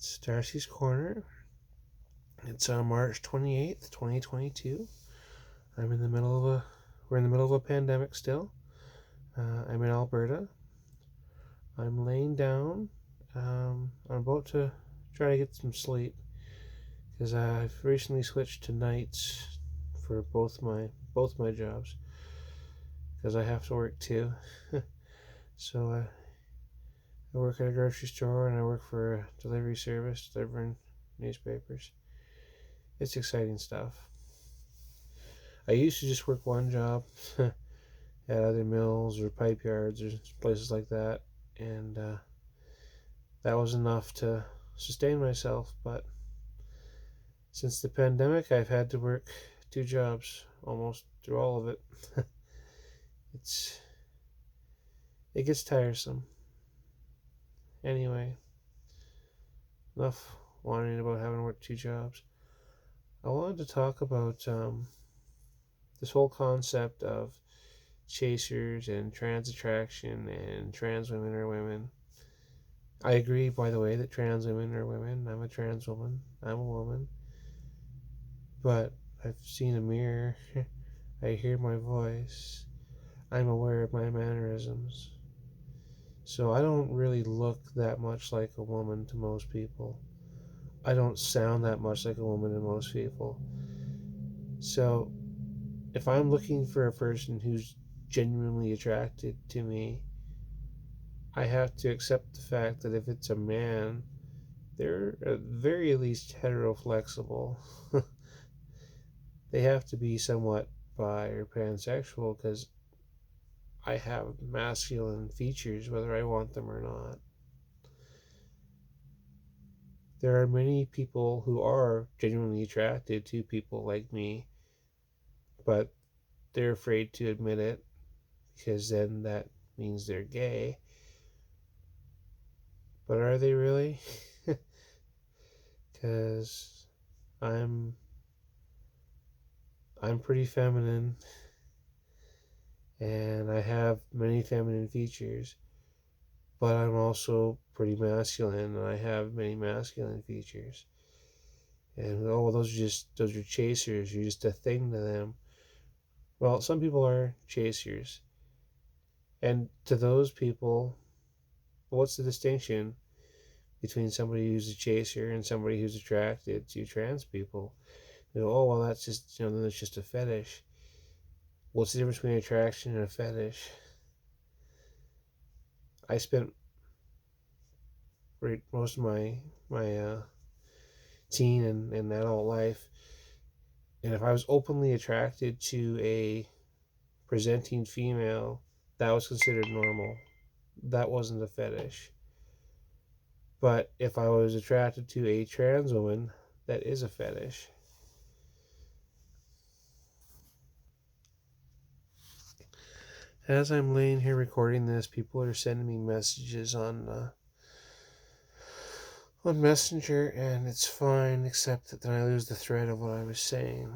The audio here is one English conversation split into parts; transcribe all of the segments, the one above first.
It's Darcy's Corner. It's March 28th, 2022. I'm in the middle of a we're in the middle of a pandemic still. I'm in Alberta. I'm laying down. I'm about to try to get some sleep because I've recently switched to nights for both my jobs because I have to work too. So I work at a grocery store and I work for a delivery service delivering newspapers. It's exciting stuff. I used to just work one job at other mills or pipe yards or places like that, and that was enough to sustain myself. But since the pandemic, I've had to work two jobs almost through all of it. it's it gets tiresome. Anyway, enough whining about having to work two jobs. I wanted to talk about this whole concept of chasers and trans attraction and trans women are women. I agree, by the way, that trans women are women. I'm a trans woman. I'm a woman. But I've seen a mirror. I hear my voice. I'm aware of my mannerisms. So I don't really look that much like a woman to most people. I don't sound that much like a woman to most people. So if I'm looking for a person who's genuinely attracted to me, I have to accept the fact that if it's a man, they're at very least heteroflexible. They have to be somewhat bi or pansexual because I have masculine features whether I want them or not. There are many people who are genuinely attracted to people like me, but they're afraid to admit it because then that means they're gay. But are they really? Because I'm I'm pretty feminine and I have many feminine features, but I'm also pretty masculine and I have many masculine features. And oh, well, those are chasers. You're just a thing to them. Well, some people are chasers, and to those people, what's the distinction between somebody who's a chaser and somebody who's attracted to trans people? You know, oh well, that's just then it's just a fetish. What's the difference between attraction and a fetish? I spent most of my teen and adult life, and if I was openly attracted to a presenting female, that was considered normal. That wasn't a fetish. But if I was attracted to a trans woman, that is a fetish. As I'm laying here recording this, people are sending me messages on Messenger, and it's fine, except that then I lose the thread of what I was saying.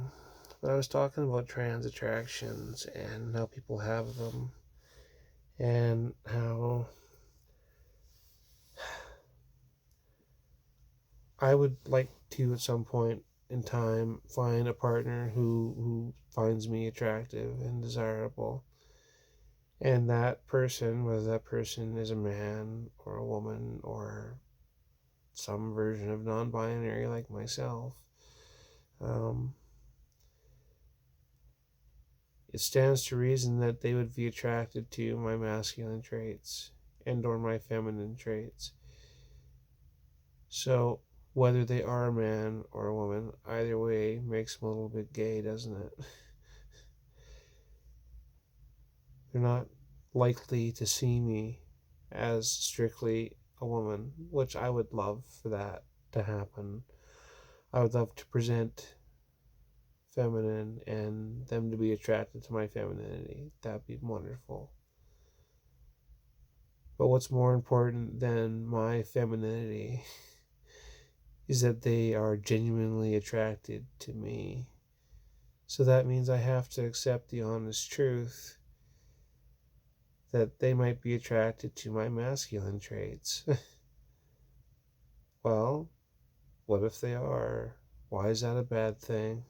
But I was talking about trans attractions and how people have them, and how I would like to, at some point in time, find a partner who finds me attractive and desirable. And that person, whether that person is a man or a woman or some version of non binary like myself, um, it stands to reason that they would be attracted to my masculine traits and or my feminine traits. So whether they are a man or a woman, either way makes them a little bit gay, doesn't it? They're not likely to see me as strictly a woman, which I would love for that to happen. I would love to present feminine and them to be attracted to my femininity. That'd be wonderful. But what's more important than my femininity is that they are genuinely attracted to me. So that means I have to accept the honest truth that they might be attracted to my masculine traits. Well, What if they are? Why is that a bad thing?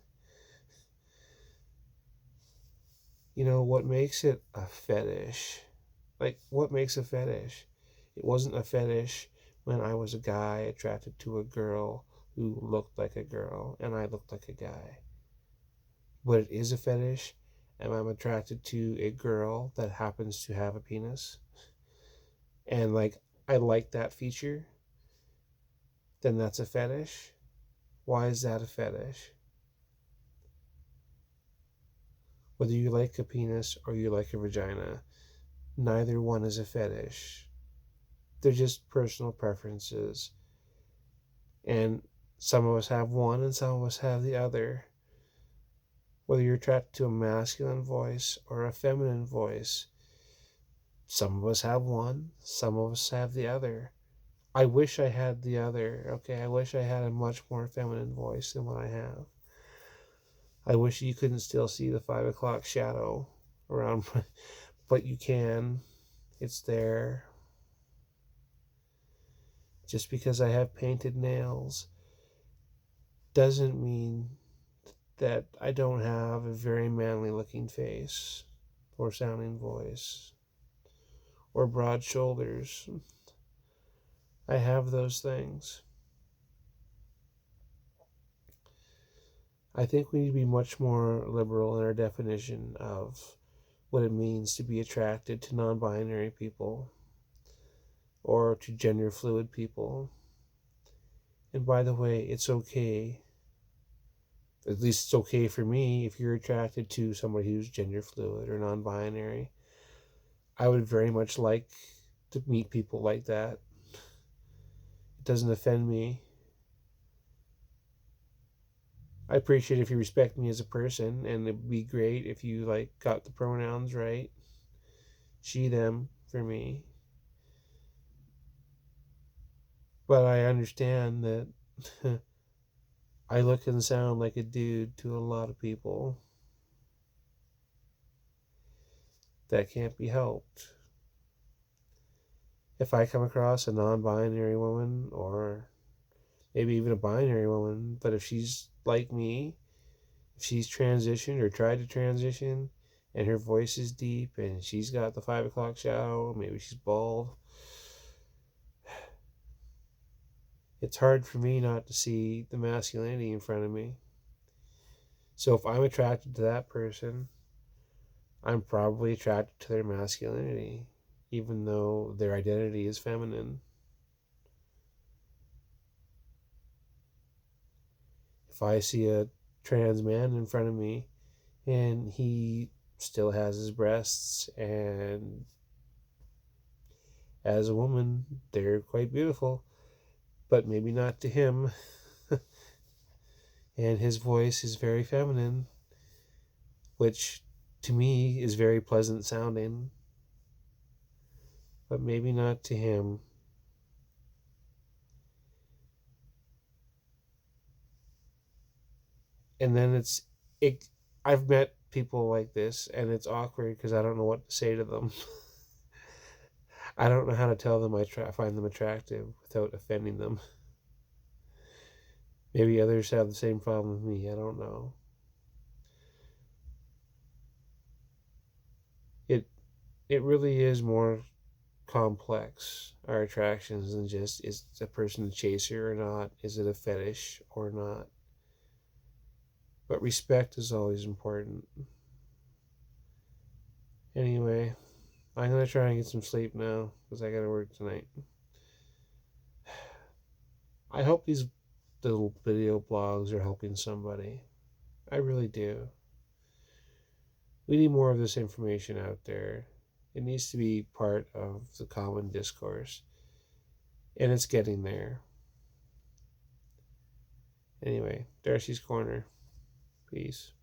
What makes it a fetish? Like, what makes a fetish? It wasn't a fetish when I was a guy attracted to a girl who looked like a girl and I looked like a guy. But it is a fetish, and I'm attracted to a girl that happens to have a penis, and like I like that feature, then that's a fetish. Why is that a fetish? Whether you like a penis or you like a vagina, neither one is a fetish. They're just personal preferences. And some of us have one and some of us have the other. Whether you're attracted to a masculine voice or a feminine voice, some of us have one, some of us have the other. I wish I had the other. Okay, I wish I had a much more feminine voice than what I have. I wish you couldn't still see the 5 o'clock shadow around, but you can. It's there. Just because I have painted nails doesn't mean that I don't have a very manly looking face or sounding voice or broad shoulders. I have those things. I think we need to be much more liberal in our definition of what it means to be attracted to non binary people or to gender fluid people. And by the way, it's okay, at least it's okay for me, if you're attracted to somebody who's gender fluid or non binary. I would very much like to meet people like that. It doesn't offend me. I appreciate if you respect me as a person, and it'd be great if you got the pronouns right. She, them for me. But I understand that I look and sound like a dude to a lot of people. That can't be helped. If I come across a non-binary woman, or maybe even a binary woman, but if she's like me, if she's transitioned or tried to transition, and her voice is deep, and she's got the 5 o'clock shadow, maybe she's bald, it's hard for me not to see the masculinity in front of me. So if I'm attracted to that person, I'm probably attracted to their masculinity, even though their identity is feminine. If I see a trans man in front of me and he still has his breasts, and as a woman, they're quite beautiful, but maybe not to him, and his voice is very feminine, which to me is very pleasant sounding, but maybe not to him. And then I've met people like this, and it's awkward because I don't know what to say to them. I don't know how to tell them I find them attractive without offending them. Maybe others have the same problem with me. I don't know. It it really is more complex, our attractions, than just is a person a chaser or not, is it a fetish or not. But respect is always important. Anyway, I'm gonna try and get some sleep now because I gotta work tonight. I hope these little video blogs are helping somebody. I really do. We need more of this information out there. It needs to be part of the common discourse, and it's getting there. Anyway, Darcy's Corner. Peace.